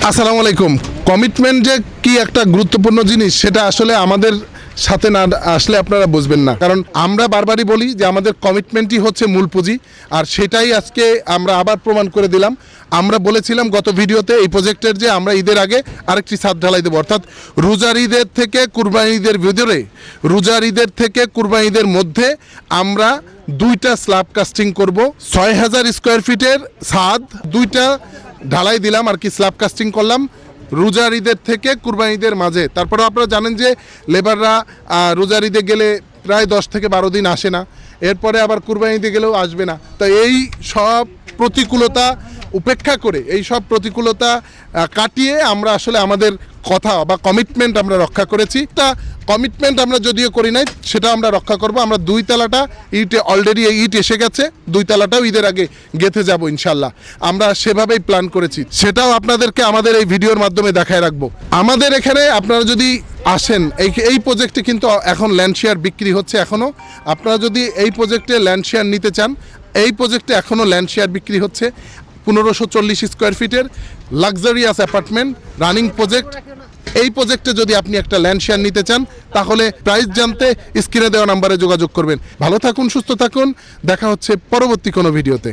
আসসালামু আলাইকুম। কমিটমেন্ট যে কি একটা গুরুত্বপূর্ণ জিনিস সেটা আসলে আমাদের সাথে না আসলে আপনারা বুঝবেন না, কারণ আমরা বারবারই বলি যে আমাদের কমিটমেন্টই হচ্ছে মূল পুঁজি, আর সেটাই আজকে আমরা আবার প্রমাণ করে দিলাম। আমরা বলেছিলাম গত ভিডিওতে এই প্রজেক্টের যে আমরা ঈদের আগে আরেকটি ছাদ ঢালাই দেবো, অর্থাৎ রোজার ঈদের থেকে কুরবানি ঈদের ভিতরে, রোজার ঈদের থেকে কুরবানি ঈদের মধ্যে আমরা দুইটা স্ল্যাব কাস্টিং করব। ৬,০০০ স্কোয়ার ফিটের ছাদ দুইটা ঢালাই দিলাম আর কি, স্ল্যাব কাস্টিং করলাম রোজার ঈদের থেকে কুরবানি ঈদের মাঝে। তারপরে আপনারা জানেন যে লেবাররা রোজার ঈদে গেলে প্রায় 10 থেকে 12 দিন আসে না, এরপরে আবার কুরবানি ঈদে গেলেও আসবে না। তো এই সব প্রতিকূলতা উপেক্ষা করে, এই সব প্রতিকূলতা কাটিয়ে আমরা আসলে আমাদের কথা বা কমিটমেন্ট আমরা রক্ষা করেছি। তা কমিটমেন্ট আমরা যদিও করি নাই, সেটা আমরা রক্ষা করব। আমরা দুই তালাটা ইটে অলরেডি ইট এসে গেছে, দুই তালাটাও ঈদের আগে গেঁথে যাব ইনশাল্লাহ। আমরা সেভাবেই প্ল্যান করেছি, সেটাও আপনাদেরকে আমাদের এই ভিডিওর মাধ্যমে দেখায় রাখবো। আমাদের এখানে আপনারা যদি আসেন, এই প্রজেক্টে কিন্তু এখন ল্যান্ড শেয়ার বিক্রি হচ্ছে এখনও। আপনারা যদি এই প্রজেক্টে ল্যান্ড শেয়ার নিতে চান, এই প্রজেক্টে এখনও ল্যান্ড শেয়ার বিক্রি হচ্ছে 1540 স্কোয়ার ফিটের লাক্সারিয়াস অ্যাপার্টমেন্ট রানিং প্রজেক্ট। এই প্রজেক্টে যদি আপনি একটা ল্যান্ড শেয়ার নিতে চান, তাহলে প্রাইস জানতে স্ক্রিনে দেওয়া নাম্বারে যোগাযোগ করবেন। ভালো থাকুন, সুস্থ থাকুন, দেখা হচ্ছে পরবর্তী কোনো ভিডিওতে।